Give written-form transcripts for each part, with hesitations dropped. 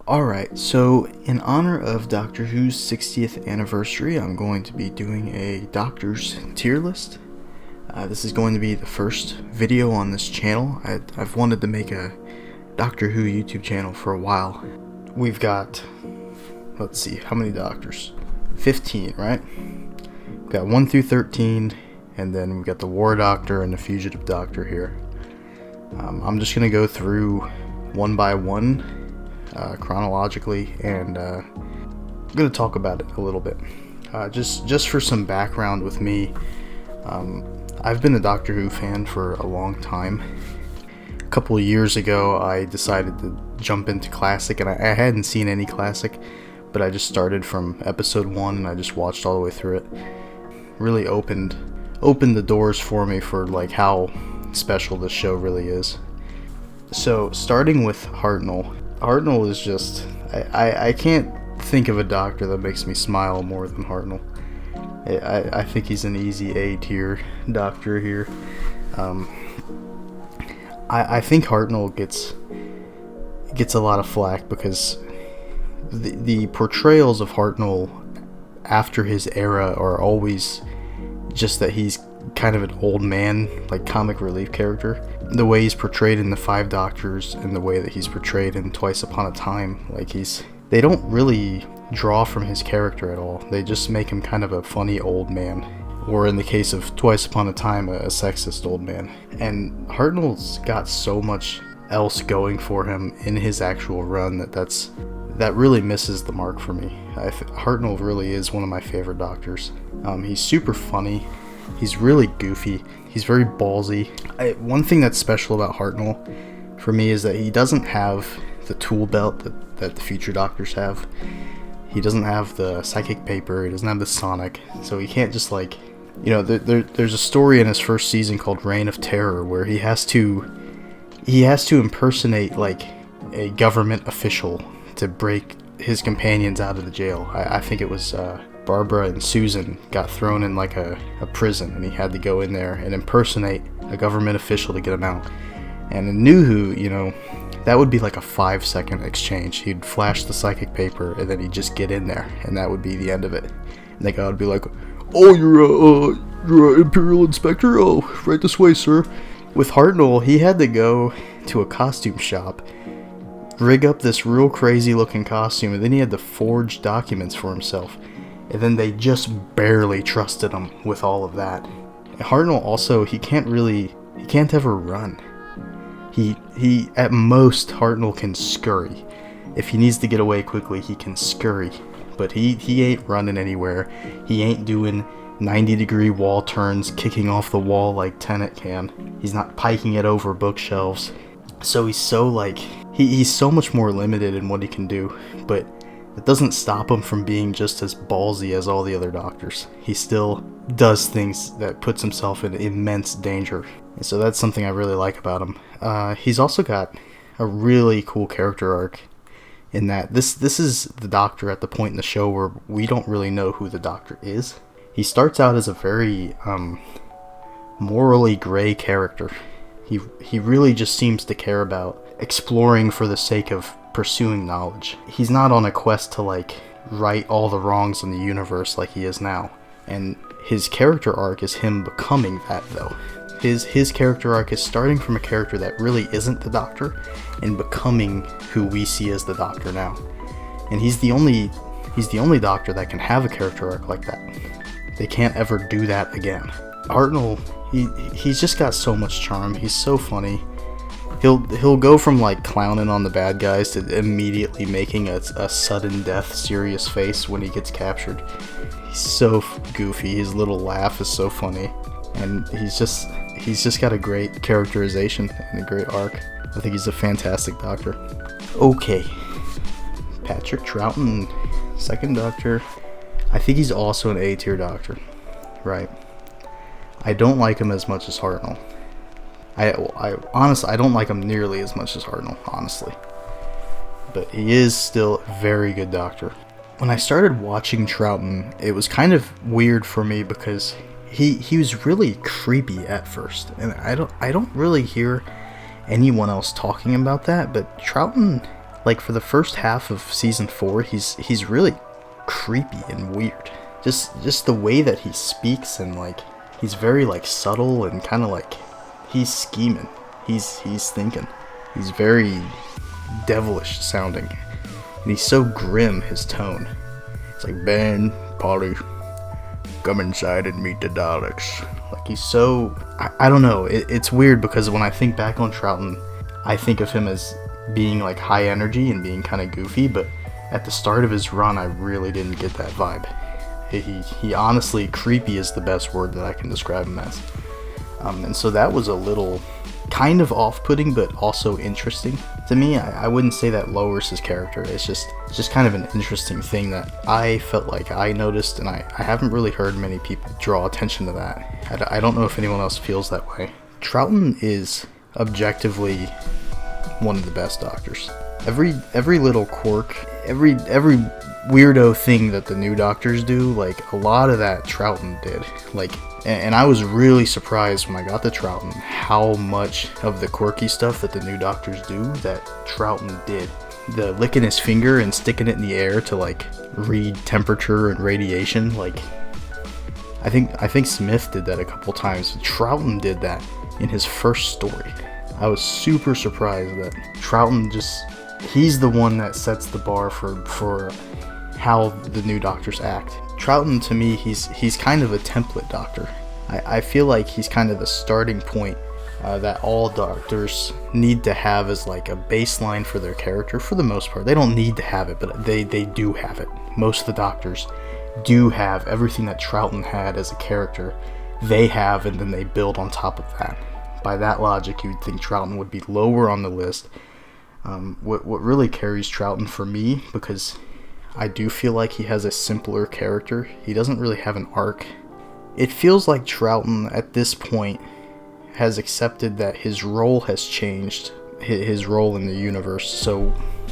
Alright, so in honor of Doctor Who's 60th anniversary, I'm going to be doing a Doctor's tier list. This is going to be the first video on this channel. I've wanted to make a Doctor Who YouTube channel for a while. We've got, let's see, how many Doctors? 15, right? We've got 1 through 13, and then we've got the War Doctor and the Fugitive Doctor here. I'm just going to go through one by one, chronologically, and I'm going to talk about it a little bit. Just for some background with me, I've been a Doctor Who fan for a long time. A couple of years ago, I decided to jump into Classic, and I hadn't seen any Classic, but I just started from episode 1 and I just watched all the way through it. Really opened the doors for me for like how special this show really is. So starting with Hartnell. Hartnell is just, I can't think of a Doctor that makes me smile more than Hartnell. I think he's an easy A tier Doctor here. I think Hartnell gets a lot of flack because the portrayals of Hartnell after his era are always just that he's kind of an old man, like comic relief character. The way he's portrayed in the Five Doctors and the way that he's portrayed in Twice Upon a Time, like they don't really draw from his character at all. They just make him kind of a funny old man, or in the case of Twice Upon a Time, a sexist old man. And Hartnell's got so much else going for him in his actual run that really misses the mark for me. Hartnell really is one of my favorite Doctors. He's super funny. He's really goofy. He's very ballsy. One thing that's special about Hartnell for me is that he doesn't have the tool belt that the future Doctors have. He doesn't have the psychic paper. He doesn't have the sonic. So he can't just like, there's a story in his first season called Reign of Terror where he has to impersonate like a government official to break his companions out of the jail. I think it was Barbara and Susan got thrown in like a prison, and he had to go in there and impersonate a government official to get them out. And in New Who, that would be like a 5-second exchange. He'd flash the psychic paper, and then he'd just get in there, and that would be the end of it. And the guy would be like, "Oh, you're an Imperial Inspector? Oh, right this way, sir." With Hartnell, he had to go to a costume shop, rig up this real crazy looking costume, and then he had to forge documents for himself. And then they just barely trusted him with all of that. And Hartnell also, he can't ever run. He at most, Hartnell can scurry. If he needs to get away quickly, he can scurry. But he ain't running anywhere. He ain't doing 90-degree wall turns, kicking off the wall like Tennant can. He's not piking it over bookshelves. So he's so like, he's so much more limited in what he can do. But it doesn't stop him from being just as ballsy as all the other Doctors. He still does things that puts himself in immense danger. And so that's something I really like about him. He's also got a really cool character arc in that this is the Doctor at the point in the show where we don't really know who the Doctor is. He starts out as a very morally gray character. He really just seems to care about exploring for the sake of pursuing knowledge. He's not on a quest to like right all the wrongs in the universe like he is now. And his character arc is him becoming that though. His character arc is starting from a character that really isn't the Doctor and becoming who we see as the Doctor now. And he's the only Doctor that can have a character arc like that. They can't ever do that again. Hartnell, he's just got so much charm. He's so funny. He'll go from like clowning on the bad guys to immediately making a sudden death serious face when he gets captured. He's so goofy. His little laugh is so funny, and he's just got a great characterization and a great arc. I think he's a fantastic Doctor. Okay, Patrick Troughton, second Doctor. I think he's also an A tier Doctor, right? I don't like him as much as Hartnell. I honestly, I don't like him nearly as much as Hartnell, honestly. But he is still a very good Doctor. When I started watching Troughton, it was kind of weird for me because he was really creepy at first, and I don't really hear anyone else talking about that. But Troughton, Like, for the first half of season 4, he's really creepy and weird. Just the way that he speaks, and like he's very like subtle and kind of like he's scheming. He's thinking. He's very devilish sounding, and he's so grim. His tone. It's like, Ben, Polly, come inside and meet the Daleks. Like, he's so I don't know. It's weird because when I think back on Troughton, I think of him as being like high energy and being kind of goofy, but at the start of his run, I really didn't get that vibe. He honestly, creepy is the best word that I can describe him as. And so that was a little kind of off-putting, but also interesting to me. I wouldn't say that lowers his character. It's just kind of an interesting thing that I felt like I noticed, and I haven't really heard many people draw attention to that. I don't know if anyone else feels that way. Troughton is objectively one of the best doctors. Every little quirk, every weirdo thing that the new doctors do, like, a lot of that Troughton did. Like, and I was really surprised when I got to Troughton how much of the quirky stuff that the new doctors do that Troughton did. The licking his finger and sticking it in the air to like read temperature and radiation. Like, I think Smith did that a couple times. Troughton did that in his first story. I was super surprised that Troughton he's the one that sets the bar for how the new doctors act. Troughton, to me, he's kind of a template doctor. I feel like he's kind of the starting point that all doctors need to have as like a baseline for their character. For the most part, they don't need to have it, but they do have it. Most of the doctors do have everything that Troughton had as a character. They have, and then they build on top of that. By that logic, you'd think Troughton would be lower on the list. What really carries Troughton for me, because I do feel like he has a simpler character. He doesn't really have an arc. It feels like Troughton at this point has accepted that his role has changed, his role in the universe. So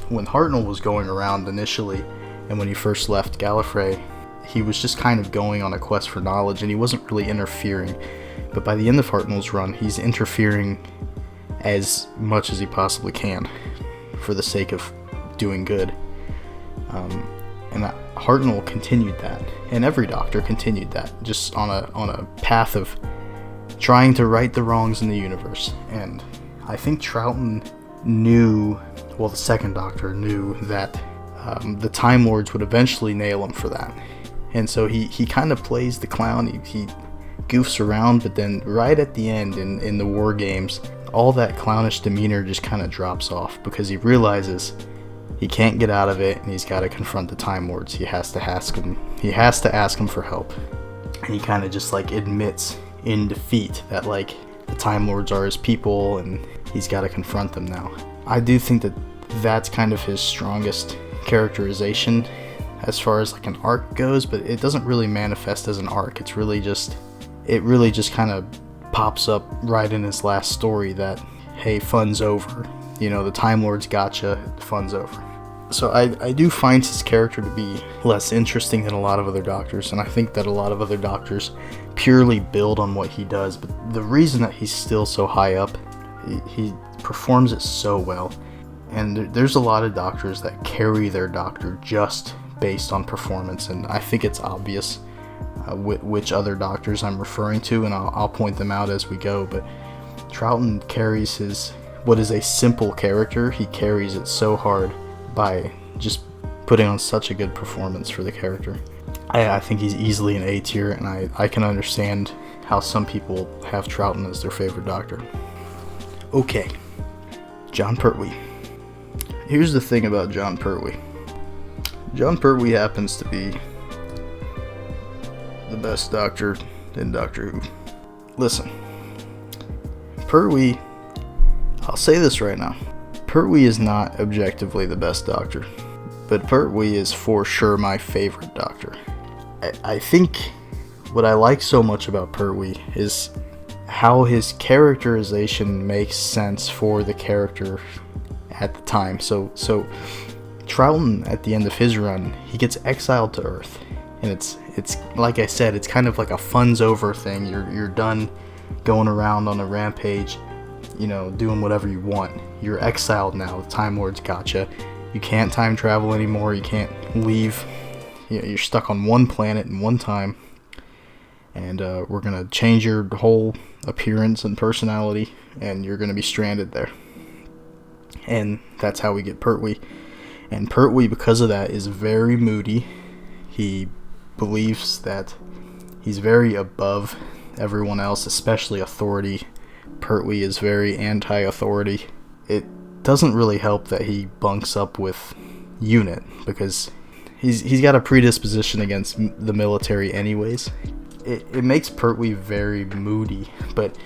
when Hartnell was going around initially, and when he first left Gallifrey, he was just kind of going on a quest for knowledge, and he wasn't really interfering. But by the end of Hartnell's run, he's interfering as much as he possibly can for the sake of doing good. And Hartnell continued that, and every doctor continued that, just on a path of trying to right the wrongs in the universe. And I think Troughton knew, well, the second doctor knew that the Time Lords would eventually nail him for that. And so he kind of plays the clown, he goofs around, but then right at the end in the war games, all that clownish demeanor just kind of drops off, because he realizes he can't get out of it, and he's got to confront the Time Lords. He has to ask them for help. And he kind of just like admits in defeat that like the Time Lords are his people, and he's got to confront them now. I do think that that's kind of his strongest characterization as far as like an arc goes, but it doesn't really manifest as an arc. It really just kind of pops up right in his last story that, hey, fun's over. You know, the Time Lords gotcha, fun's over. So I do find his character to be less interesting than a lot of other doctors, and I think that a lot of other doctors purely build on what he does. But the reason that he's still so high up, he performs it so well. And there's a lot of doctors that carry their doctor just based on performance, and I think it's obvious which other doctors I'm referring to, and I'll point them out as we go. But Troughton carries what is a simple character, he carries it so hard by just putting on such a good performance for the character. I think he's easily an A tier, and I can understand how some people have Troughton as their favorite doctor. Okay, Jon Pertwee. Here's the thing about Jon Pertwee. Jon Pertwee happens to be the best doctor in Doctor Who. Listen, Pertwee, I'll say this right now, Pertwee is not objectively the best doctor, but Pertwee is for sure my favorite doctor. I think what I like so much about Pertwee is how his characterization makes sense for the character at the time. So Troughton, at the end of his run, he gets exiled to Earth, and it's like I said, it's kind of like a fun's over thing. You're done going around on a rampage, you know, doing whatever you want. You're exiled now. The Time Lords gotcha. You can't time travel anymore. You can't leave. You're stuck on one planet in one time. And we're going to change your whole appearance and personality, and you're going to be stranded there. And that's how we get Pertwee. And Pertwee, because of that, is very moody. He believes that he's very above everyone else, especially authority. Pertwee is very anti-authority. It doesn't really help that he bunks up with Unit, because he's got a predisposition against the military anyways. It makes Pertwee very moody, but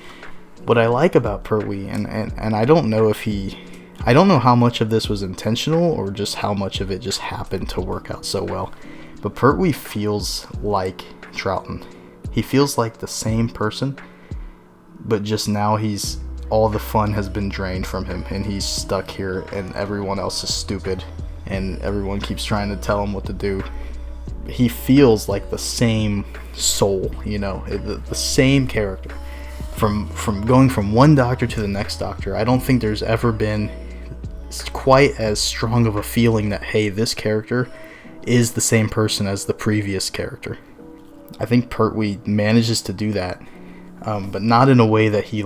what I like about Pertwee, and I don't know I don't know how much of this was intentional or just how much of it just happened to work out so well, but Pertwee feels like Troughton. He feels like the same person, but just now all the fun has been drained from him, and he's stuck here, and everyone else is stupid, and everyone keeps trying to tell him what to do. He feels like the same soul, the same character. From going from one doctor to the next doctor, I don't think there's ever been quite as strong of a feeling that, hey, this character is the same person as the previous character. I think Pertwee manages to do that, but not in a way that he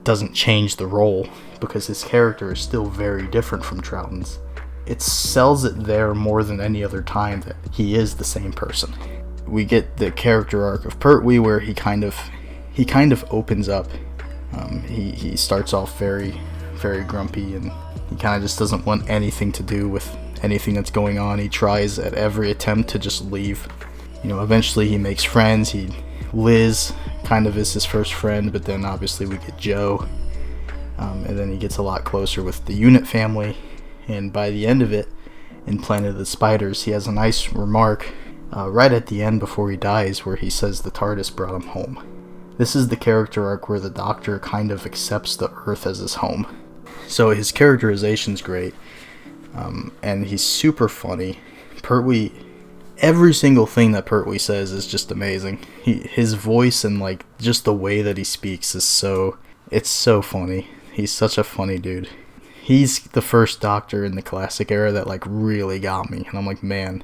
doesn't change the role, because his character is still very different from Troughton's. It sells it there more than any other time that he is the same person. We get the character arc of Pertwee where he kind of opens up. He starts off very, very grumpy, and he kind of just doesn't want anything to do with anything that's going on. He tries at every attempt to just leave. Eventually he makes friends. Liz kind of is his first friend, but then obviously we get Joe, and then he gets a lot closer with the Unit family. And by the end of it, in Planet of the Spiders, he has a nice remark right at the end before he dies, where he says the TARDIS brought him home. This is the character arc where the Doctor kind of accepts the Earth as his home. So his characterization's great, and he's super funny. Pertwee, every single thing that Pertwee says is just amazing. His voice and just the way that he speaks is it's so funny. He's such a funny dude. He's the first Doctor in the classic era that really got me, and I'm like, man,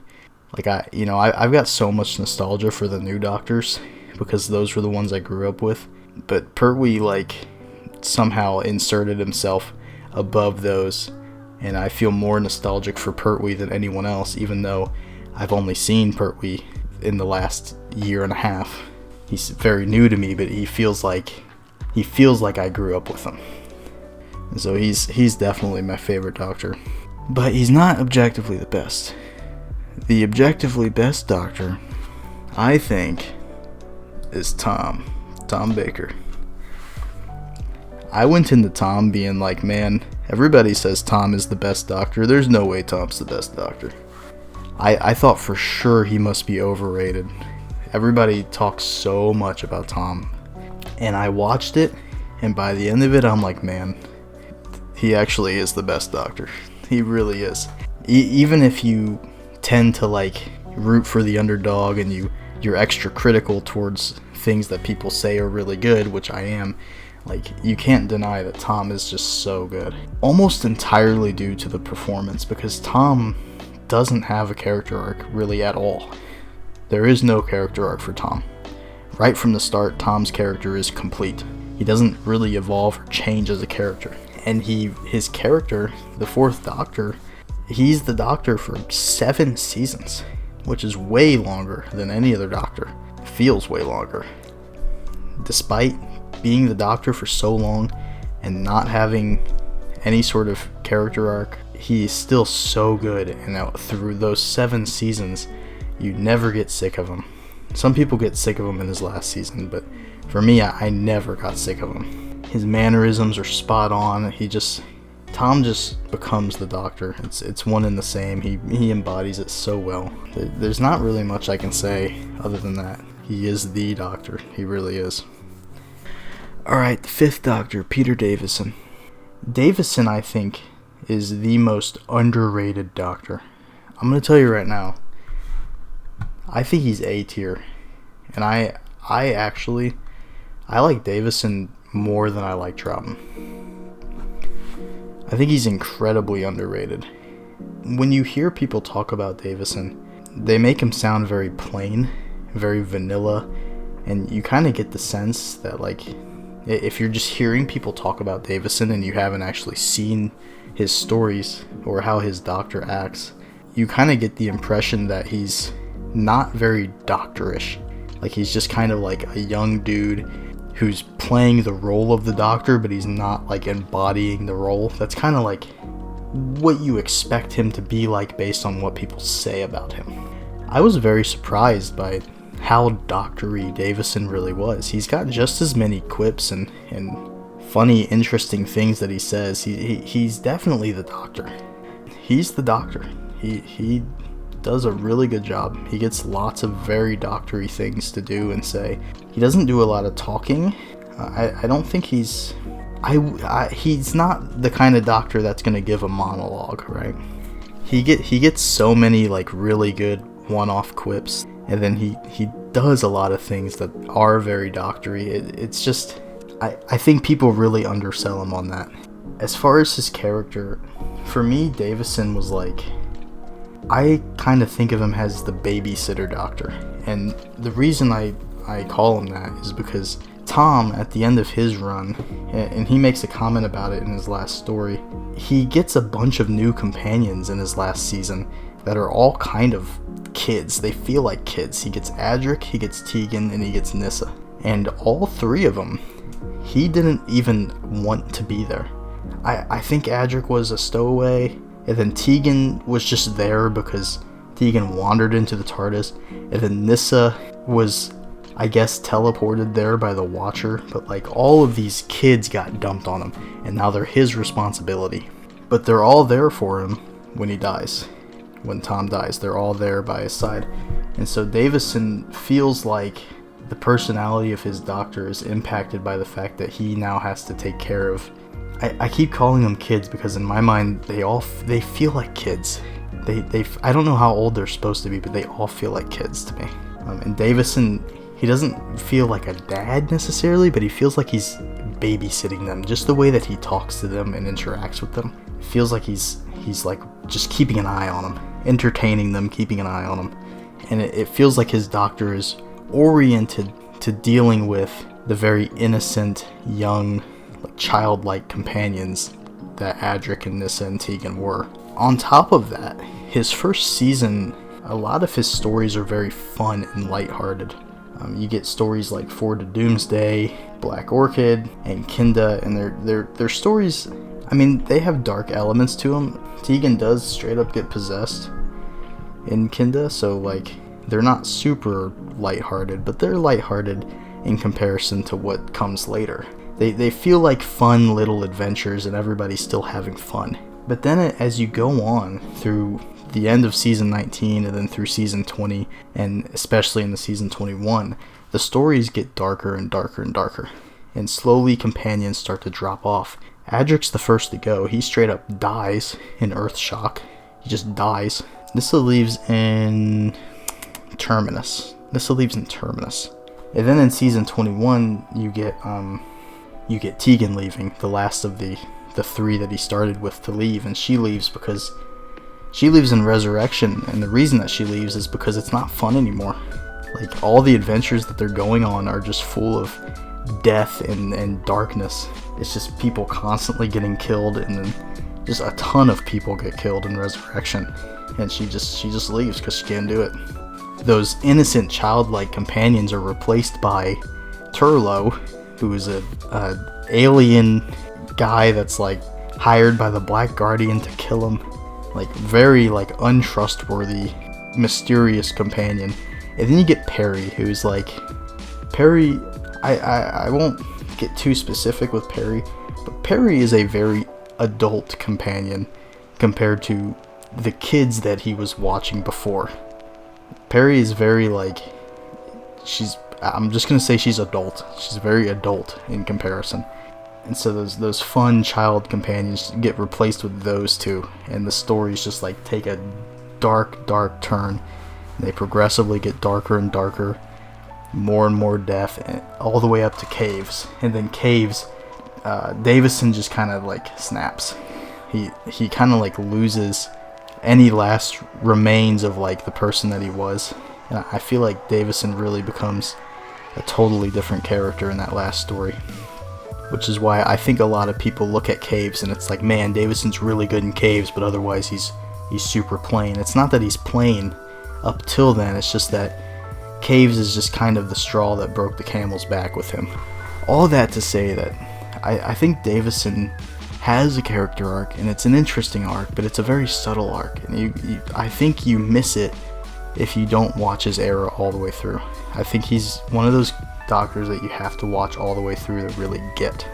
I've got so much nostalgia for the new Doctors because those were the ones I grew up with. But Pertwee somehow inserted himself above those, and I feel more nostalgic for Pertwee than anyone else, even though I've only seen Pertwee in the last year and a half. He's very new to me, but he feels like I grew up with him. So he's definitely my favorite Doctor. But he's not objectively the best. The objectively best Doctor, I think, is Tom Baker. I went into Tom being like, man, everybody says Tom is the best Doctor. There's no way Tom's the best Doctor. I thought for sure he must be overrated. Everybody talks so much about Tom. And I watched it, and by the end of it, I'm like, man, he actually is the best Doctor. He really is. Even if you tend to root for the underdog, and you're extra critical towards things that people say are really good, which I am, you can't deny that Tom is just so good. Almost entirely due to the performance, because Tom doesn't have a character arc really at all. There is no character arc for Tom. Right from the start, Tom's character is complete. He doesn't really evolve or change as a character. And his character, the Fourth Doctor, he's the Doctor for 7 seasons, which is way longer than any other Doctor. Feels way longer. Despite being the Doctor for so long and not having any sort of character arc, he is still so good, and through those 7 seasons, you never get sick of him. Some people get sick of him in his last season, but for me, I never got sick of him. His mannerisms are spot on. Tom just becomes the Doctor. It's one and the same. He embodies it so well. There's not really much I can say other than that. He is the Doctor. He really is. Alright, the 5th Doctor, Peter Davison. Davison, I think, is the most underrated Doctor. I'm going to tell you right now, I think he's A tier. And I like Davison more than I like Troughton. I think he's incredibly underrated. when you hear people talk about Davison, they make him sound very plain, very vanilla, and you kind of get the sense that, like, if you're just hearing people talk about Davison and you haven't actually seen his stories or how his doctor acts, you kind of get the impression that he's not very doctorish. Like, he's just kind of like a young dude who's playing the role of the doctor, but he's not, like, embodying the role. That's kind of like what you expect him to be like based on what people say about him. I was very surprised by how doctory Davison really was. He's got just as many quips and funny, interesting things that he says. He's definitely the doctor. He's the doctor. He does a really good job. He gets lots of very doctory things to do and say. He doesn't do a lot of talking. I don't think he's not the kind of doctor that's gonna give a monologue, right? He gets so many, like, really good one-off quips, and then he does a lot of things that are very doctory. It's just, I think people really undersell him on that. As far as his character, for me, Davison was like, I kind of think of him as the babysitter doctor, and the reason I call him that is because Tom, at the end of his run, and he makes a comment about it in his last story, he gets a bunch of new companions in his last season that are all kind of kids. They feel like kids. He gets Adric, he gets Tegan, and he gets Nyssa. And all three of them, he didn't even want to be there. I think Adric was a stowaway, and then Tegan was just there because Tegan wandered into the TARDIS, and then Nyssa was, I guess, teleported there by the Watcher, but, like, all of these kids got dumped on him, and now they're his responsibility. But they're all there for him when he dies. When Tom dies, they're all there by his side. And so Davison feels like the personality of his doctor is impacted by the fact that he now has to take care of... I keep calling them kids because in my mind, they feel like kids. I don't know how old they're supposed to be, but they all feel like kids to me. And Davison, he doesn't feel like a dad necessarily, but he feels like he's babysitting them. Just the way that he talks to them and interacts with them. It feels like he's like just keeping an eye on them, entertaining them, keeping an eye on them. And it feels like his doctor is oriented to dealing with the very innocent, young, like, childlike companions that Adric and Nyssa and Tegan were. On top of that, his first season, a lot of his stories are very fun and lighthearted. You get stories like Ford to Doomsday, Black Orchid, and Kinda, and their stories, I mean, they have dark elements to them. Tegan does straight up get possessed in Kinda, so, like, they're not super lighthearted, but they're lighthearted in comparison to what comes later. They feel like fun little adventures and everybody's still having fun. But then as you go on through the end of season 19 and then through season 20, and especially in the season 21, the stories get darker and darker and darker. And slowly companions start to drop off. Adric's the first to go. He straight up dies in Earthshock. He just dies. Nyssa leaves in Terminus. And then in season 21, you get Tegan leaving, the last of the three that he started with to leave, and she leaves because she leaves in Resurrection, and the reason that she leaves is because it's not fun anymore. Like, all the adventures that they're going on are just full of death and darkness. It's just people constantly getting killed, and then just a ton of people get killed in Resurrection, and she just leaves because she can't do it. Those innocent, childlike companions are replaced by Turlo, who is a alien guy that's, like, hired by the Black Guardian to kill him. Like, very, like, untrustworthy, mysterious companion. And then you get Perry, who's like... Perry... I won't get too specific with Perry, but Perry is a very adult companion compared to the kids that he was watching before. Perry is very, like... I'm just gonna say she's adult. She's very adult in comparison. And so those fun child companions get replaced with those two, and the stories just, like, take a dark, dark turn. And they progressively get darker and darker, more and more death, and all the way up to Caves. And then Caves, Davison just kind of, like, snaps. He kind of, like, loses any last remains of like the person that he was. And I feel like Davison really becomes a totally different character in that last story, which is why I think a lot of people look at Caves and it's like, man, Davison's really good in Caves, but otherwise he's super plain. It's not that he's plain up till then, it's just that Caves is just kind of the straw that broke the camel's back with him. All that to say that I think Davison has a character arc, and it's an interesting arc, but it's a very subtle arc, and I think you miss it if you don't watch his era all the way through. I think he's one of those doctors that you have to watch all the way through to really get.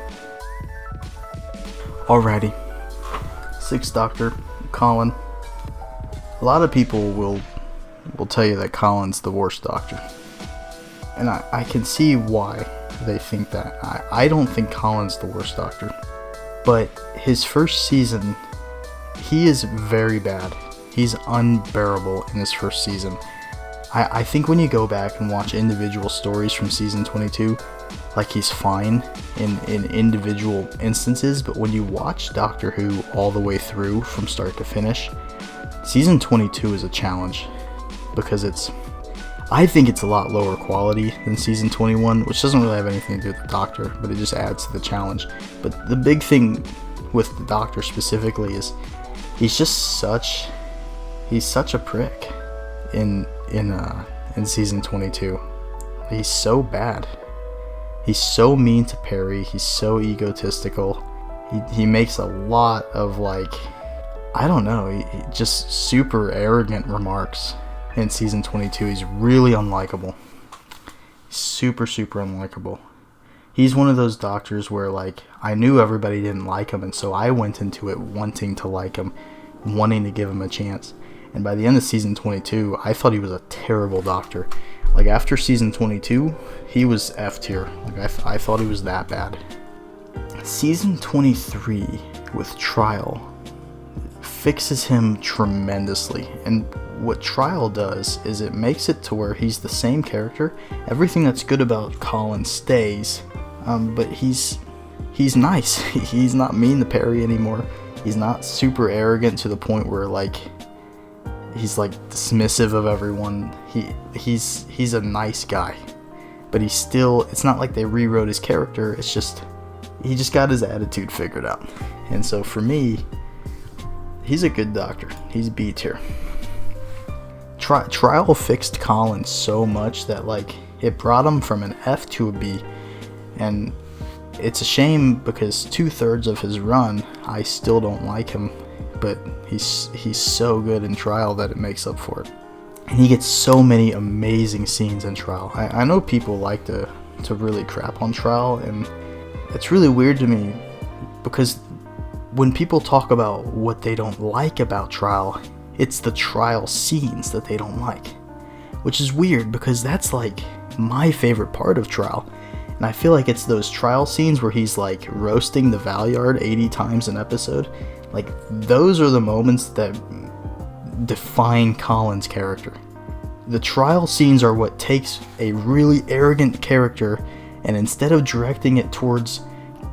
Alrighty, Sixth Doctor, Colin. A lot of people will tell you that Colin's the worst Doctor, and I can see why they think that. I don't think Colin's the worst Doctor, but his first season, he is very bad. He's unbearable in his first season. I think when you go back and watch individual stories from season 22, like, he's fine in individual instances, but when you watch Doctor Who all the way through from start to finish, season 22 is a challenge, because I think it's a lot lower quality than season 21, which doesn't really have anything to do with the Doctor, but it just adds to the challenge. But the big thing with the Doctor specifically is he's such a prick in season 22. He's so bad. He's so mean to Perry. He's so egotistical. He makes a lot of, like, I don't know, he just super arrogant remarks. In season 22, he's really unlikable. Super unlikable. He's one of those doctors where, like, I knew everybody didn't like him, and so I went into it wanting to like him, wanting to give him a chance. And by the end of season 22, I thought he was a terrible doctor. Like, after season 22, he was F tier. Like, I thought he was that bad. Season 23 with Trial fixes him tremendously, and what Trial does is it makes it to where he's the same character. Everything that's good about Colin stays, but he's nice. He's not mean to Perry anymore. He's not super arrogant to the point where, like, he's like dismissive of everyone. He's a nice guy, but he's still, it's not like they rewrote his character. It's just he just got his attitude figured out. And so for me, he's a good doctor. He's B tier. Trial fixed Colin so much that, like, it brought him from an F to a B, and it's a shame because 2/3 of his run I still don't like him, but he's so good in Trial that it makes up for it. And he gets so many amazing scenes in Trial. I know people like to really crap on Trial, and it's really weird to me because when people talk about what they don't like about Trial, it's the Trial scenes that they don't like, which is weird because that's, like, my favorite part of Trial. And I feel like it's those Trial scenes where he's, like, roasting the Valyard 80 times an episode. Like, those are the moments that define Colin's character. The Trial scenes are what takes a really arrogant character, and instead of directing it towards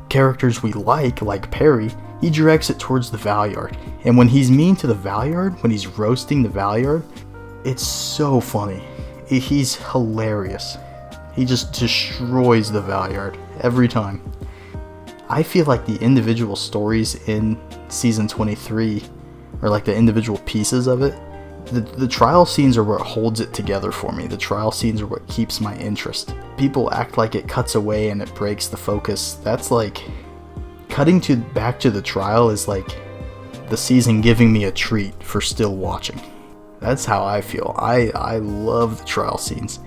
characters we like Perry, he directs it towards the Valyard. And when he's mean to the Valyard, when he's roasting the Valyard, it's so funny. He's hilarious. He just destroys the Valyard every time. I feel like the individual stories in season 23, or like the individual pieces of it, the Trial scenes are what holds it together for me. The Trial scenes are what keeps my interest. People act like it cuts away and it breaks the focus. That's like, cutting back to the Trial is like the season giving me a treat for still watching. That's how I feel. I love the Trial scenes.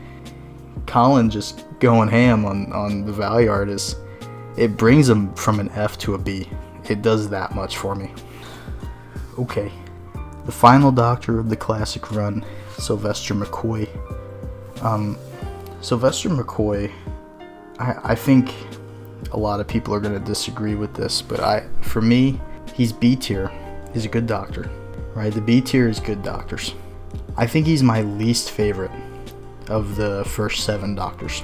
Colin just going ham on the Valyard it brings him from an F to a B. It does that much for me. Okay, the final Doctor of the classic run, Sylvester McCoy. Sylvester McCoy, I think a lot of people are going to disagree with this, but for me, he's B tier. He's a good doctor, right? The B tier is good doctors. I think he's my least favorite of the first 7 doctors.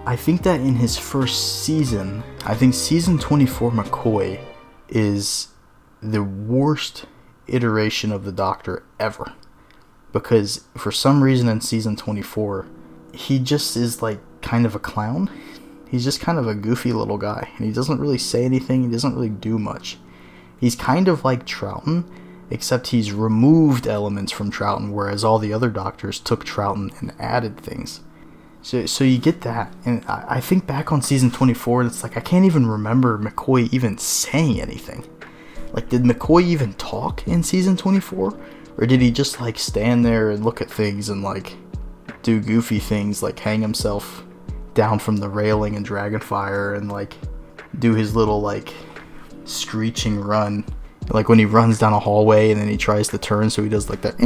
I think that in his first season, I think season 24 McCoy is the worst iteration of the Doctor ever. Because for some reason in season 24, he just is like kind of a clown. He's just kind of a goofy little guy, and he doesn't really say anything, he doesn't really do much. He's kind of like Troughton, except he's removed elements from Troughton, whereas all the other Doctors took Troughton and added things. So you get that, and I think back on season 24, it's like I can't even remember McCoy even saying anything. Like, did McCoy even talk in season 24? Or did he just, like, stand there and look at things and, like, do goofy things, like hang himself down from the railing in Dragonfire and, like, do his little, like, screeching run. Like, when he runs down a hallway and then he tries to turn, so he does, like, that,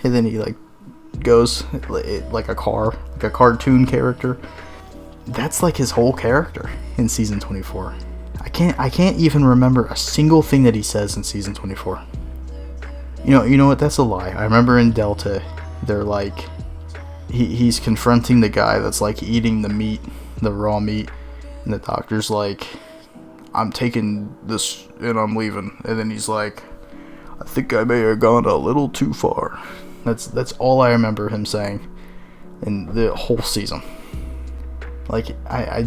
and then he, like, goes like a car, like a cartoon character. That's, like, his whole character in season 24. I can't even remember a single thing that he says in season 24. You know what? That's a lie. I remember in Delta, they're like, he's confronting the guy that's like eating the meat, the raw meat, and the Doctor's like, I'm taking this and I'm leaving. And then he's like, I think I may have gone a little too far. That's all I remember him saying in the whole season. Like, I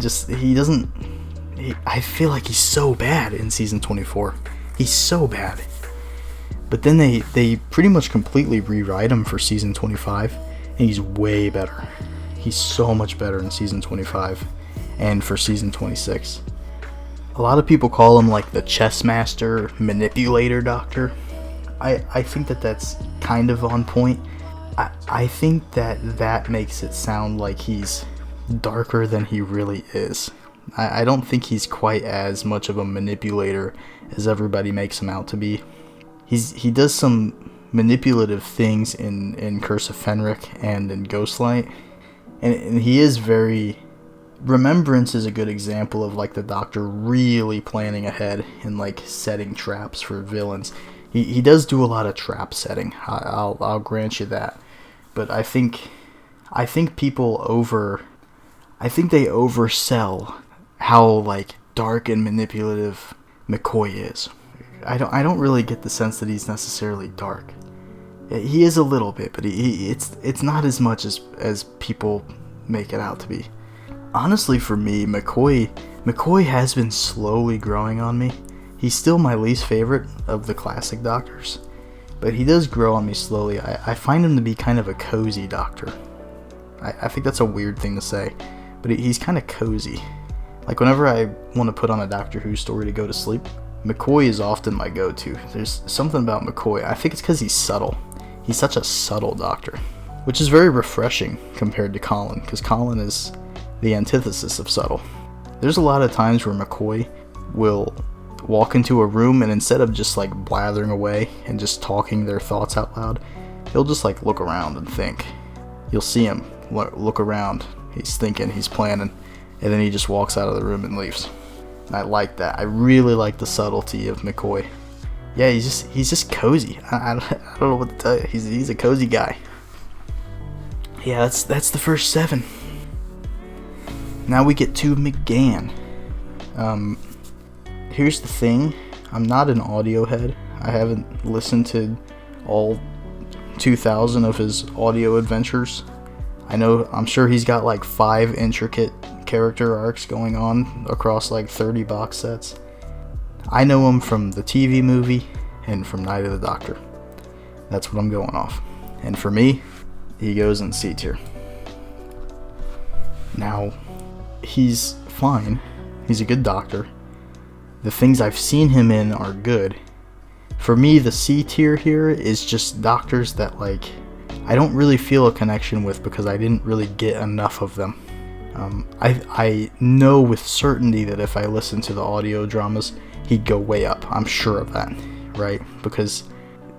feel like he's so bad in season 24. He's so bad. But then they pretty much completely rewrite him for season 25, and he's way better. He's so much better in season 25 and for season 26. A lot of people call him like the chess master, manipulator Doctor. I think that's kind of on point. I think that makes it sound like he's darker than he really is. I don't think he's quite as much of a manipulator as everybody makes him out to be. He does some manipulative things in Curse of Fenric and in Ghostlight, and he is very... Remembrance is a good example of like the Doctor really planning ahead and like setting traps for villains. He does do a lot of trap setting. I'll grant you that, but I think people they oversell how like dark and manipulative McCoy is. I don't really get the sense that he's necessarily dark. He is a little bit, but it's not as much as people make it out to be. Honestly, for me, McCoy has been slowly growing on me. He's still my least favorite of the classic Doctors, but he does grow on me slowly. I find him to be kind of a cozy Doctor. I think that's a weird thing to say, but he's kind of cozy. Like, whenever I want to put on a Doctor Who story to go to sleep, McCoy is often my go-to. There's something about McCoy. I think it's because he's subtle. He's such a subtle Doctor, which is very refreshing compared to Colin, because Colin is the antithesis of subtle. There's a lot of times where McCoy will walk into a room and instead of just like blathering away and just talking their thoughts out loud, he'll just like look around and think. You'll see him look around. He's thinking, he's planning, and then he just walks out of the room and leaves. And I like that. I really like the subtlety of McCoy. Yeah, he's just cozy. I don't know what to tell you. He's a cozy guy. Yeah, that's the first 7. Now we get to McGann. Here's the thing. I'm not an audio head. I haven't listened to all 2,000 of his audio adventures. I'm sure he's got like 5 intricate character arcs going on across like 30 box sets. I know him from the TV movie and from Night of the Doctor. That's what I'm going off. And for me, he goes in C tier. Now, he's fine. He's a good Doctor. The things I've seen him in are good. For me, the C tier here is just Doctors that like I don't really feel a connection with because I didn't really get enough of them. I know with certainty that if I listened to the audio dramas, he'd go way up. I'm sure of that, right? Because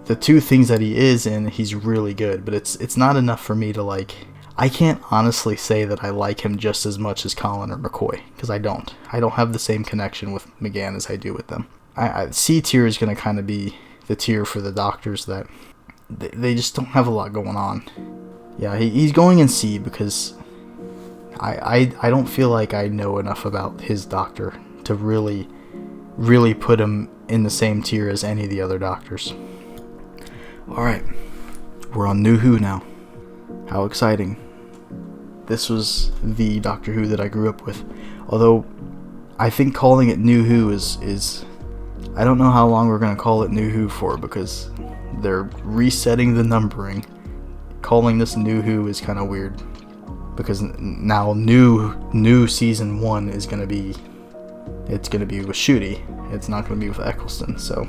the 2 things that he is in, he's really good, but it's not enough for me to like... I can't honestly say that I like him just as much as Colin or McCoy, because I don't. I don't have the same connection with McGann as I do with them. C tier is going to kind of be the tier for the Doctors that they just don't have a lot going on. Yeah, he's going in C because I don't feel like I know enough about his Doctor to really really put him in the same tier as any of the other Doctors. Alright, we're on New Who now. How exciting. This was the Doctor Who that I grew up with. Although, I think calling it New Who is I don't know how long we're going to call it New Who for, because they're resetting the numbering. Calling this New Who is kind of weird, because now new season 1 is going to be, it's going to be with Ncuti. It's not going to be with Eccleston. So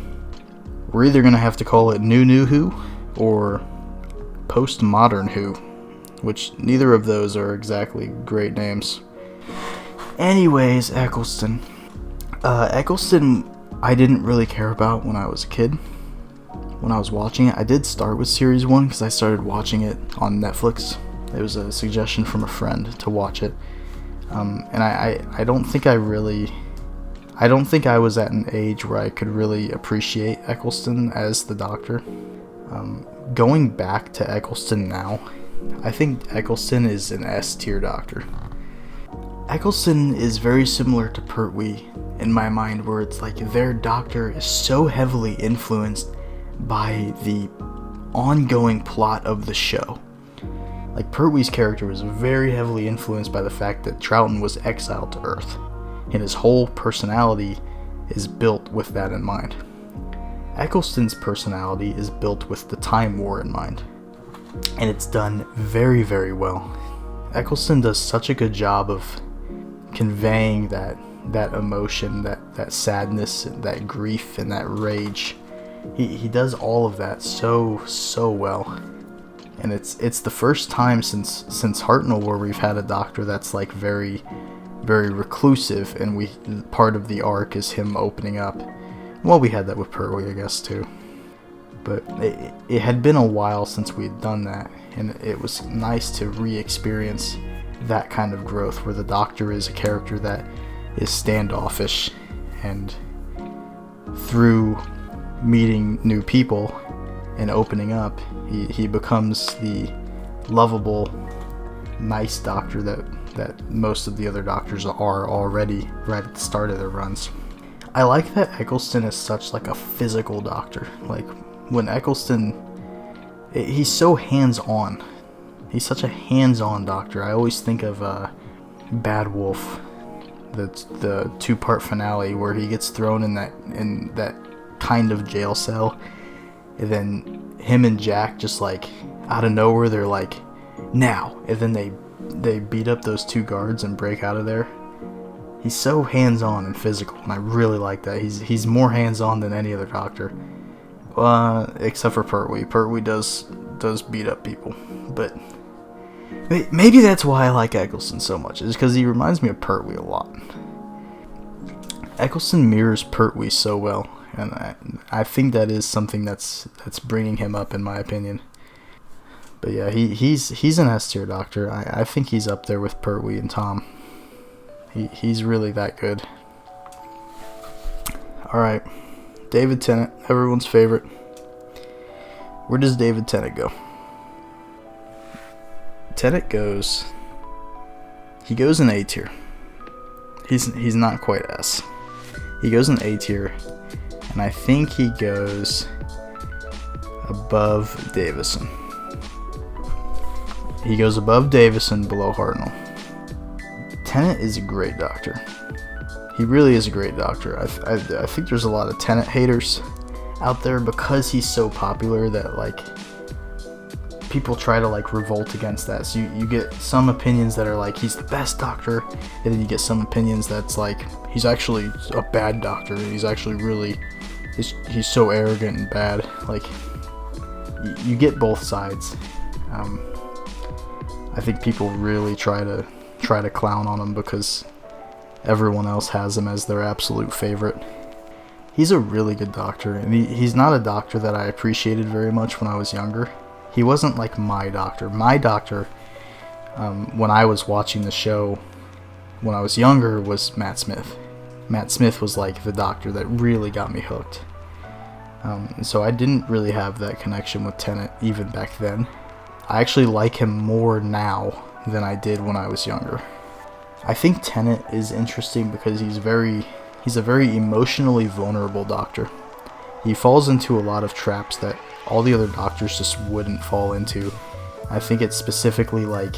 we're either going to have to call it New Who or Postmodern Who, which neither of those are exactly great names. Anyways, Eccleston. Eccleston I didn't really care about when I was a kid. When I was watching it, I did start with series 1 because I started watching it on Netflix. It was a suggestion from a friend to watch it. And I don't think I was at an age where I could really appreciate Eccleston as the Doctor. Going back to Eccleston now, I think Eccleston is an S tier Doctor. Eccleston is very similar to Pertwee in my mind, where it's like their Doctor is so heavily influenced by the ongoing plot of the show. Like, Pertwee's character was very heavily influenced by the fact that Troughton was exiled to Earth, and his whole personality is built with that in mind. Eccleston's personality is built with the Time War in mind, and it's done very, very well. Eccleston does such a good job of conveying that emotion, that sadness, that grief, and that rage. He does all of that so well. And it's the first time since Hartnell where we've had a Doctor that's like very, very reclusive, and part of the arc is him opening up. Well, we had that with Pertwee, I guess, too. But it had been a while since we'd done that, and it was nice to re-experience that kind of growth, where the Doctor is a character that is standoffish, and through meeting new people and opening up, he becomes the lovable, nice Doctor that most of the other Doctors are already right at the start of their runs. I like that Eccleston is such like a physical Doctor. Like, when Eccleston, he's so hands-on. He's such a hands-on Doctor. I always think of Bad Wolf, the 2-part finale where he gets thrown in that kind of jail cell, and then him and Jack just like out of nowhere they're like, now, and then they beat up those 2 guards and break out of there. He's so hands-on and physical, and I really like that. He's more hands-on than any other Doctor, except for Pertwee. Pertwee does beat up people, but maybe that's why I like Eccleston so much, is because he reminds me of Pertwee a lot. Eccleston mirrors Pertwee so well, and I think that is something that's bringing him up, in my opinion. But yeah, he's an S tier Doctor. I think he's up there with Pertwee and Tom. He's really that good. Alright, David Tennant, everyone's favorite. Where does David Tennant go? Tennant goes in A tier. He's not quite S. He goes in A tier, and I think he goes above Davison. He goes above Davison, below Hartnell. Tennant is a great Doctor. He really is a great Doctor. I think there's a lot of Tennant haters out there because he's so popular that like people try to like revolt against that. So you get some opinions that are like he's the best Doctor, and then you get some opinions that's like he's actually a bad Doctor. He's actually really he's so arrogant and bad. Like you get both sides. I think people really try to clown on him because everyone else has him as their absolute favorite. He's a really good Doctor, and he's not a Doctor that I appreciated very much when I was younger. He wasn't like my Doctor. My Doctor, when I was watching the show when I was younger, was Matt Smith. Matt Smith was like the Doctor that really got me hooked. So I didn't really have that connection with Tennant even back then. I actually like him more now than I did when I was younger. I think Tennant is interesting because he's very He's a very emotionally vulnerable doctor. He falls into a lot of traps that all the other doctors just wouldn't fall into. I think it's specifically like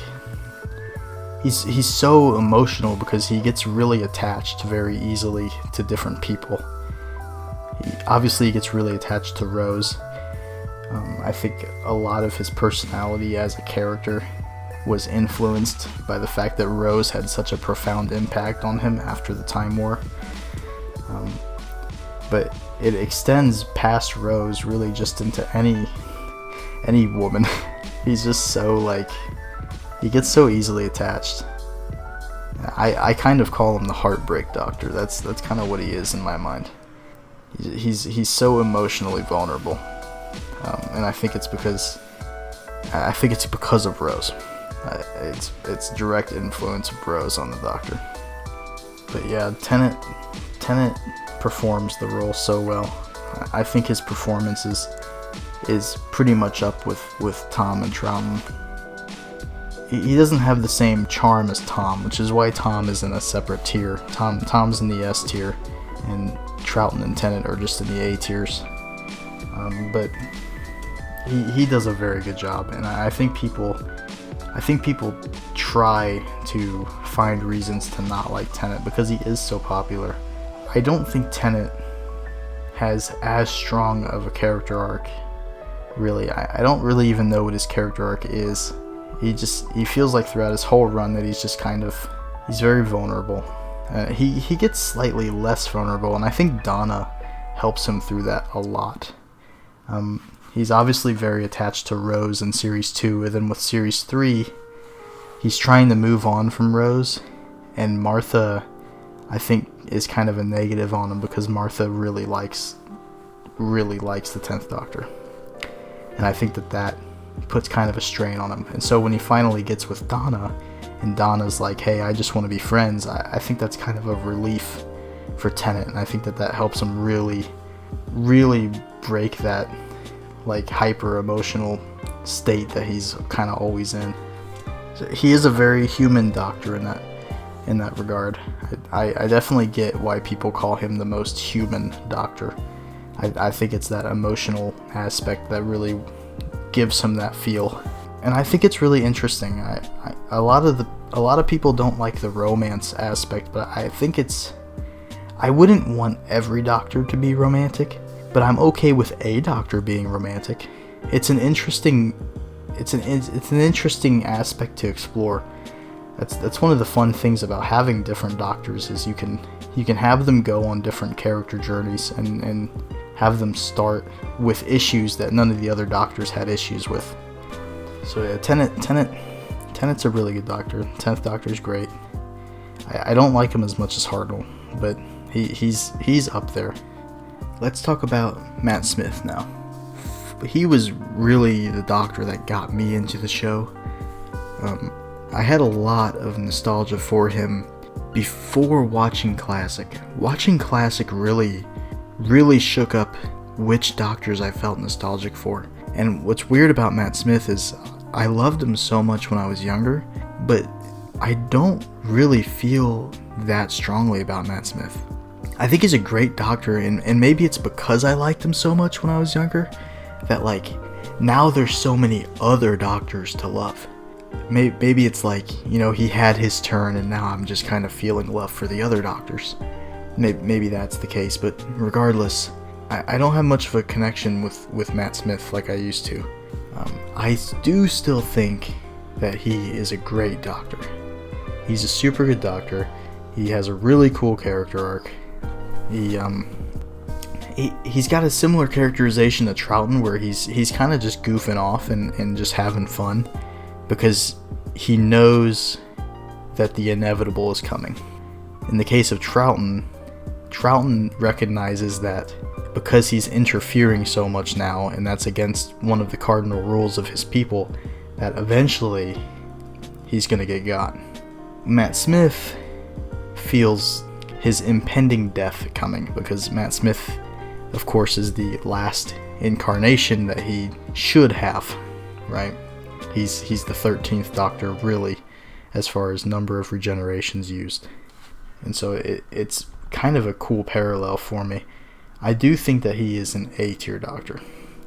he's so emotional because he gets really attached very easily to different people. He gets really attached to Rose. I think a lot of his personality as a character was influenced by the fact that Rose had such a profound impact on him after the Time War. But it extends past Rose really just into any woman. He's just so like, he gets so easily attached. I kind of call him the heartbreak doctor. That's kind of what he is in my mind. He's so emotionally vulnerable, and I think it's because of Rose. It's direct influence of Rose on the Doctor. But yeah, Tennant performs the role so well. I think his performance is pretty much up with Tom and Troughton. He doesn't have the same charm as Tom, which is why Tom is in a separate tier. Tom's in the S tier, and Troughton and Tennant are just in the A tiers. But he does a very good job, and I think people try to find reasons to not like Tennant because he is so popular. I don't think Tennant has as strong of a character arc, really. I don't really even know what his character arc is. He feels like throughout his whole run that he's very vulnerable. He gets slightly less vulnerable, and I think Donna helps him through that a lot. He's obviously very attached to Rose in Series 2, and then with Series 3, he's trying to move on from Rose, and Martha, I think, is kind of a negative on him because Martha really likes the 10th Doctor. And I think that puts kind of a strain on him. And so when he finally gets with Donna, and Donna's like, hey, I just want to be friends, I think that's kind of a relief for Tennant, and I think that helps him really, really break that like hyper emotional state that he's kind of always in. So he is a very human Doctor in that regard. I definitely get why people call him the most human Doctor. I think it's that emotional aspect that really gives him that feel, and I think it's really interesting. A lot of people don't like the romance aspect, but I wouldn't want every Doctor to be romantic, but I'm okay with a Doctor being romantic. It's an interesting aspect to explore. That's one of the fun things about having different Doctors is you can have them go on different character journeys and have them start with issues that none of the other Doctors had issues with. So yeah, Tennant's a really good Doctor. 10th Doctor's great. I don't like him as much as Hartnell, but he's up there. Let's talk about Matt Smith now. He was really the Doctor that got me into the show. I had a lot of nostalgia for him before watching Classic. Watching Classic really shook up which Doctors I felt nostalgic for. And what's weird about Matt Smith is I loved him so much when I was younger, but I don't really feel that strongly about Matt Smith. I think he's a great Doctor, and maybe it's because I liked him so much when I was younger that like now there's so many other Doctors to love. Maybe it's like, he had his turn and now I'm just kind of feeling love for the other Doctors. Maybe that's the case, but regardless, I don't have much of a connection with Matt Smith like I used to. I do still think that he is a great Doctor. He's a super good Doctor. He has a really cool character arc. He's got a similar characterization to Troughton, where he's kind of just goofing off and just having fun because he knows that the inevitable is coming. In the case of Troughton recognizes that because he's interfering so much now, and that's against one of the cardinal rules of his people, that eventually he's going to get got. Matt Smith feels his impending death coming because Matt Smith, of course, is the last incarnation that he should have, right? He's the 13th Doctor, really, as far as number of regenerations used. And so it's kind of a cool parallel for me. I do think that he is an A tier doctor.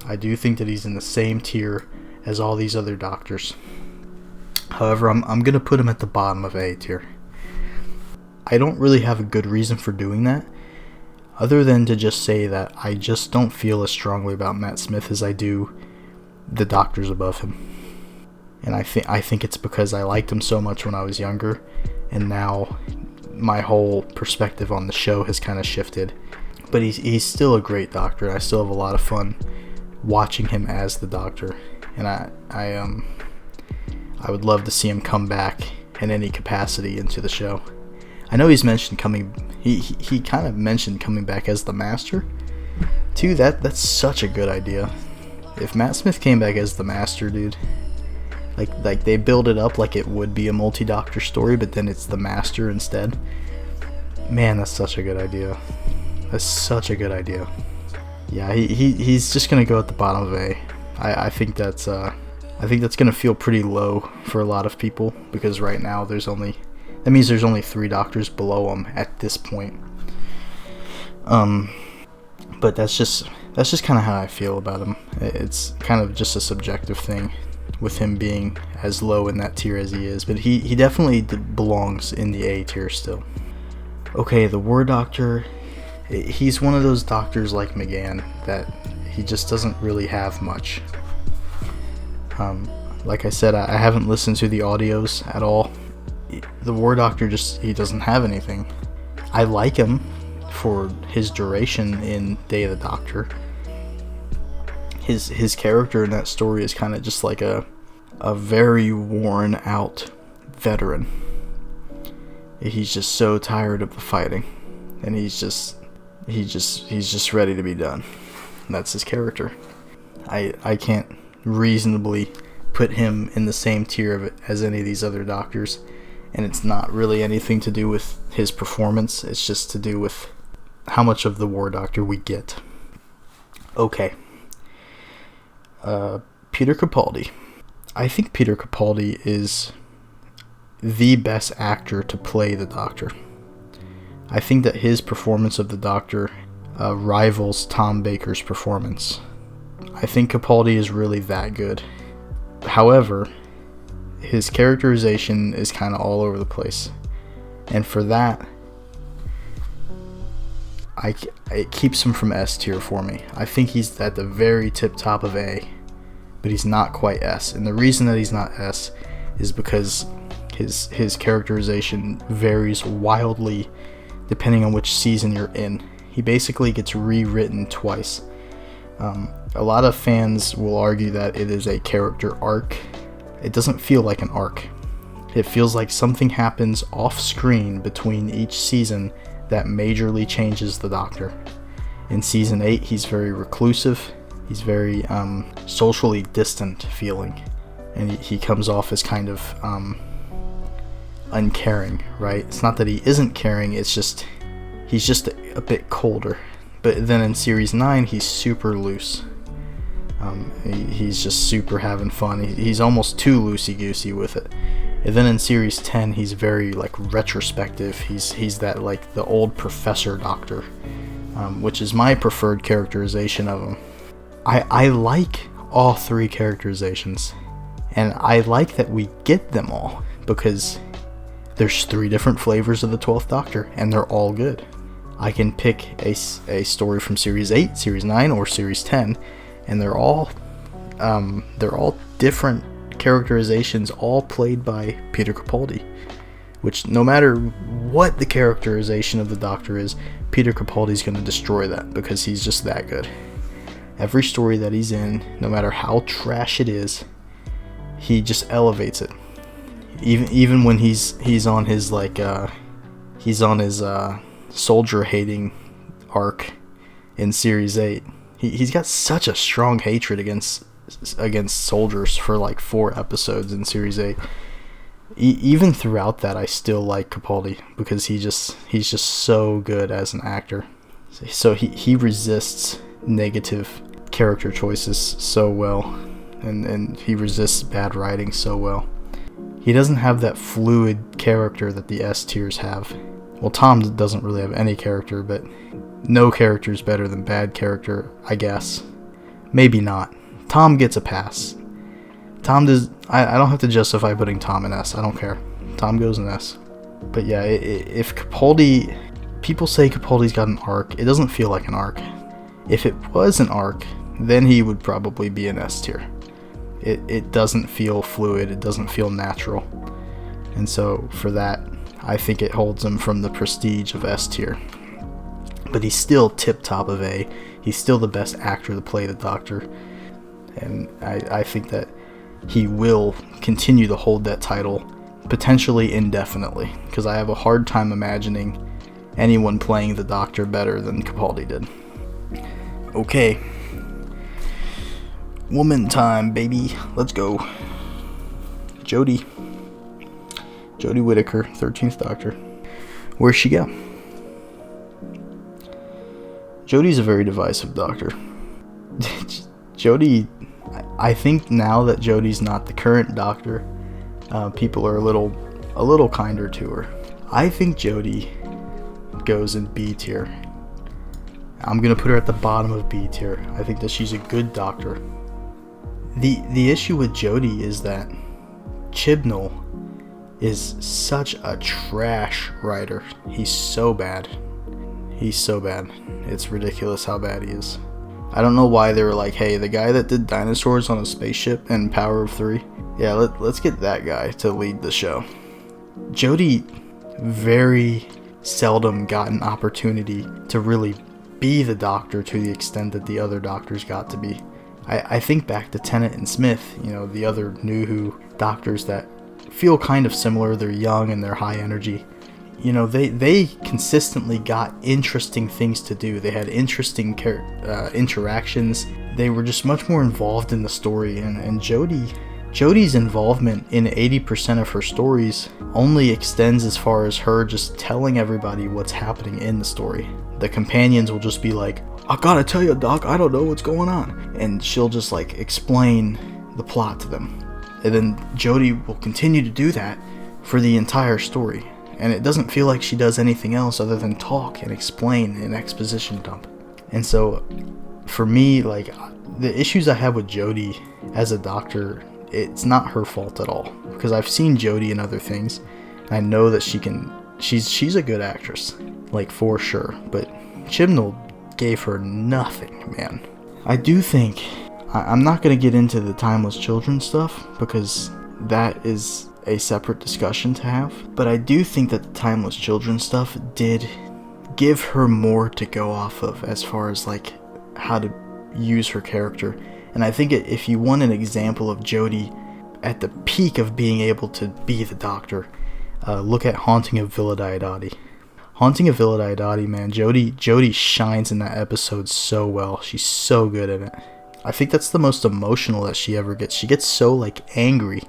I do think that he's in the same tier as all these other doctors. However, I'm going to put him at the bottom of A tier. I don't really have a good reason for doing that, other than to just say that I just don't feel as strongly about Matt Smith as I do the doctors above him. And I think it's because I liked him so much when I was younger, and now my whole perspective on the show has kind of shifted. But he's still a great doctor, and I still have a lot of fun watching him as the doctor. And I would love to see him come back in any capacity into the show. I know he's mentioned he kind of mentioned coming back as the Master too. That's such a good idea. If Matt Smith came back as the Master, dude, like they build it up like it would be a multi-doctor story, but then it's the Master instead. Man, that's such a good idea. That's such a good idea. Yeah, he's just gonna go at the bottom of A. I think that's gonna feel pretty low for a lot of people, because right now that means there's only 3 doctors below him at this point. But that's just kind of how I feel about him. It's kind of just a subjective thing with him being as low in that tier as he is, but he definitely belongs in the A tier still. Okay, the War Doctor, he's one of those doctors like McGann that he just doesn't really have much. Like I said, I haven't listened to the audios at all. The War Doctor he doesn't have anything. I like him for his duration in Day of the Doctor. His character in that story is kind of just like a very worn out veteran. He's just so tired of the fighting, and he's just ready to be done. And that's his character. I can't reasonably put him in the same tier as any of these other doctors, and it's not really anything to do with his performance. It's just to do with how much of the War Doctor we get. Okay. Peter Capaldi. I think Peter Capaldi is the best actor to play the Doctor. I think that his performance of the Doctor rivals Tom Baker's performance. I think Capaldi is really that good. However, his characterization is kind of all over the place, and for that, it keeps him from S tier for me. I think he's at the very tip top of A, but he's not quite S. And the reason that he's not S is because his characterization varies wildly depending on which season you're in. He basically gets rewritten twice. A lot of fans will argue that it is a character arc. It doesn't feel like an arc. It feels like something happens off screen between each season that majorly changes the Doctor. In season 8, he's very reclusive. He's very socially distant feeling, and he comes off as kind of uncaring, right? It's not that he isn't caring, it's just he's just a bit colder. But then in series 9, he's super loose. He's just super having fun. He's almost too loosey-goosey with it. And then in series 10, he's very like retrospective. He's that like the old professor Doctor, which is my preferred characterization of him. I like all 3 characterizations, and I like that we get them all, because there's 3 different flavors of the 12th Doctor, and they're all good. I can pick a story from series 8, series 9, or series 10, and they're all different characterizations, all played by Peter Capaldi, which no matter what the characterization of the Doctor is, Peter Capaldi's going to destroy that, because he's just that good. Every story that he's in, no matter how trash it is, he just elevates it. Even when he's on his soldier hating arc in series 8, he's got such a strong hatred against soldiers for like 4 episodes in series 8. Even throughout that, I still like Capaldi, because he's just so good as an actor. So he resists negative character choices so well, and he resists bad writing so well. He doesn't have that fluid character that the S tiers have, Well, Tom doesn't really have any character, but no character is better than bad character, I guess. Maybe not. Tom gets a pass. Tom does. I don't have to justify putting Tom in S. I don't care. Tom goes in S. But yeah, if Capaldi... People say Capaldi's got an arc. It doesn't feel like an arc. If it was an arc, then he would probably be an S tier. It doesn't feel fluid. It doesn't feel natural. And so, for that, I think it holds him from the prestige of S tier. But he's still tip-top of A. He's still the best actor to play the Doctor. And I think that he will continue to hold that title, potentially indefinitely. Because I have a hard time imagining anyone playing the Doctor better than Capaldi did. Okay. Woman time, baby. Let's go. Jodie Whittaker, 13th Doctor. Where's she go? Jodie's a very divisive Doctor. Jodie, I think now that Jodie's not the current Doctor, people are a little kinder to her. I think Jodie goes in B tier. I'm gonna put her at the bottom of B tier. I think that she's a good Doctor. The issue with Jodie is that Chibnall is such a trash writer. He's so bad. It's ridiculous how bad he is. I don't know why they were like, hey, the guy that did dinosaurs on a spaceship and Power of Three, yeah, let's get that guy to lead the show. Jodie very seldom got an opportunity to really be the Doctor to the extent that the other Doctors got to be. I think back to Tennant and Smith, the other New Who Doctors that feel kind of similar. They're young and they're high energy. They consistently got interesting things to do. They had interesting interactions. They were just much more involved in the story. And Jodie's involvement in 80% of her stories only extends as far as her just telling everybody what's happening in the story. The companions will just be like, I gotta tell you, Doc, I don't know what's going on. And she'll just explain the plot to them. And then Jodie will continue to do that for the entire story. And it doesn't feel like she does anything else other than talk and explain an exposition dump. And so, for me, the issues I have with Jodie as a Doctor, it's not her fault at all. Because I've seen Jodie in other things. And I know that she's a good actress. For sure. But Chibnall gave her nothing, man. I do think... I'm not going to get into the Timeless Children stuff, because that is a separate discussion to have. But I do think that the Timeless Children stuff did give her more to go off of as far as how to use her character. And I think if you want an example of Jodie at the peak of being able to be the Doctor, look at Haunting of Villa Diodati. Haunting of Villa Diodati, man, Jodie shines in that episode so well. She's so good at it. I think that's the most emotional that she ever gets. She gets so angry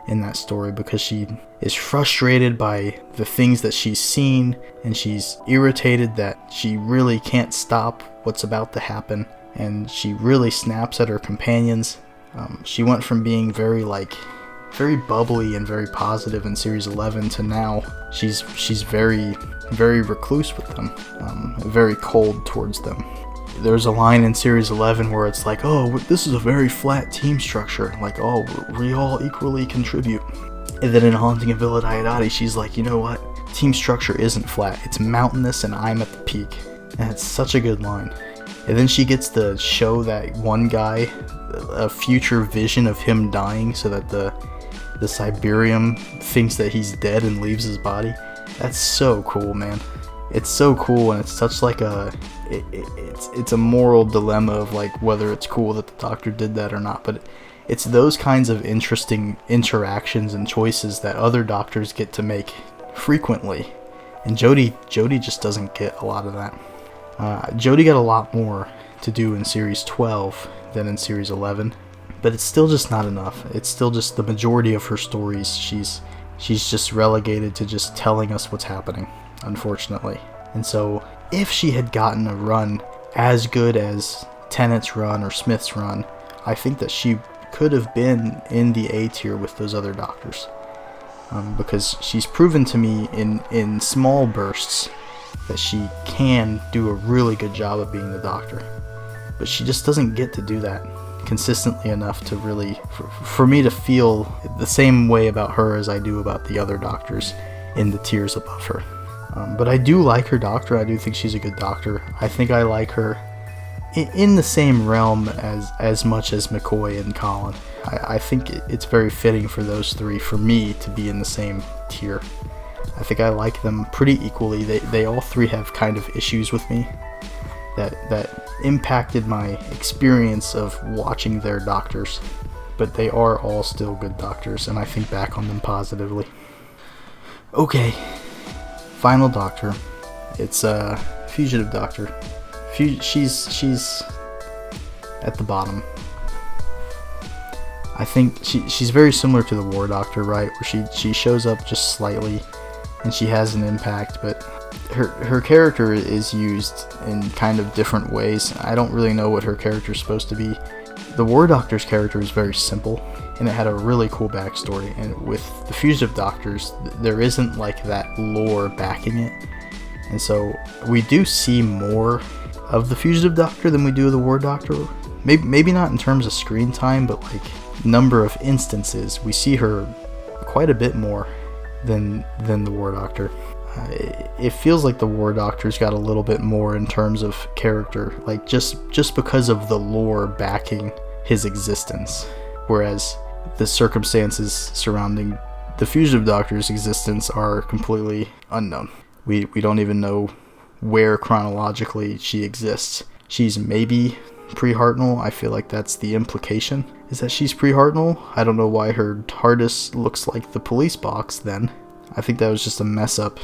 in that story because she is frustrated by the things that she's seen, and she's irritated that she really can't stop what's about to happen, and she really snaps at her companions. She went from being very bubbly and very positive in series 11 to now she's very, very recluse with them, very cold towards them. There's a line in series 11 where it's like, oh, this is a very flat team structure, oh, we all equally contribute. And then in Haunting of Villa Diodati, she's like, you know what, team structure isn't flat, it's mountainous and I'm at the peak. And it's such a good line. And then she gets to show that one guy a future vision of him dying so that the Siberium thinks that he's dead and leaves his body. That's so cool, man. It's so cool, and it's such it's a moral dilemma of whether it's cool that the Doctor did that or not. But it's those kinds of interesting interactions and choices that other Doctors get to make frequently, and Jodie just doesn't get a lot of that. Jodie got a lot more to do in series 12 than in series 11, but it's still just not enough. It's still just the majority of her stories. She's just relegated to just telling us what's happening, unfortunately. And so if she had gotten a run as good as Tennant's run or Smith's run, I think that she could have been in the A tier with those other Doctors. because she's proven to me in small bursts that she can do a really good job of being the Doctor, but she just doesn't get to do that consistently enough to really, for me to feel the same way about her as I do about the other Doctors in the tiers above her. But I do like her Doctor. I do think she's a good Doctor. I think I like her in the same realm as much as McCoy and Colin. I think it's very fitting for those three, for me, to be in the same tier. I think I like them pretty equally. They all three have kind of issues with me that impacted my experience of watching their Doctors, but they are all still good Doctors, and I think back on them positively. Okay, final Doctor. It's Fugitive Doctor. She's at the bottom. I think she's very similar to the War Doctor, right? Where she shows up just slightly and she has an impact, but her character is used in kind of different ways. I don't really know what her character is supposed to be. The War Doctor's character is very simple, and it had a really cool backstory. And with the Fugitive Doctors, there isn't like that lore backing it. And so we do see more of the Fugitive Doctor than we do of the War Doctor. Maybe not in terms of screen time, but like number of instances. We see her quite a bit more than the War Doctor. It feels like the War Doctor's got a little bit more in terms of character, like just because of the lore backing his existence, whereas the circumstances surrounding the Fugitive Doctor's existence are completely unknown. We don't even know where chronologically she exists. She's maybe pre-Hartnell. I feel like that's the implication, is that she's pre-Hartnell. I don't know why her TARDIS looks like the police box then. I think that was just a mess up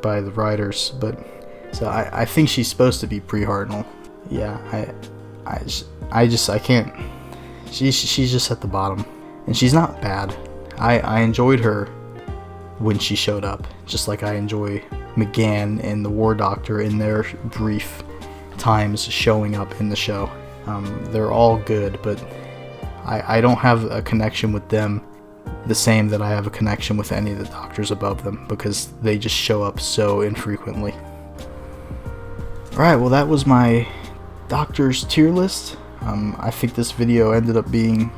by the writers, but so I think she's supposed to be pre-Hartnell. Yeah, I can't. She's just at the bottom, and she's not bad. I enjoyed her when she showed up, just like I enjoy McGann and the War Doctor in their brief times showing up in the show. They're all good, but I don't have a connection with them the same that I have a connection with any of the Doctors above them, because they just show up so infrequently. Alright, well that was my Doctors tier list. I think this video ended up being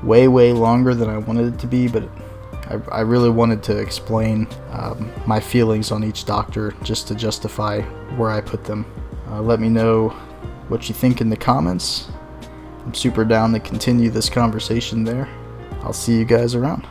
way longer than I wanted it to be, but I really wanted to explain my feelings on each Doctor just to justify where I put them. Let me know what you think in the comments. I'm super down to continue this conversation there. I'll see you guys around.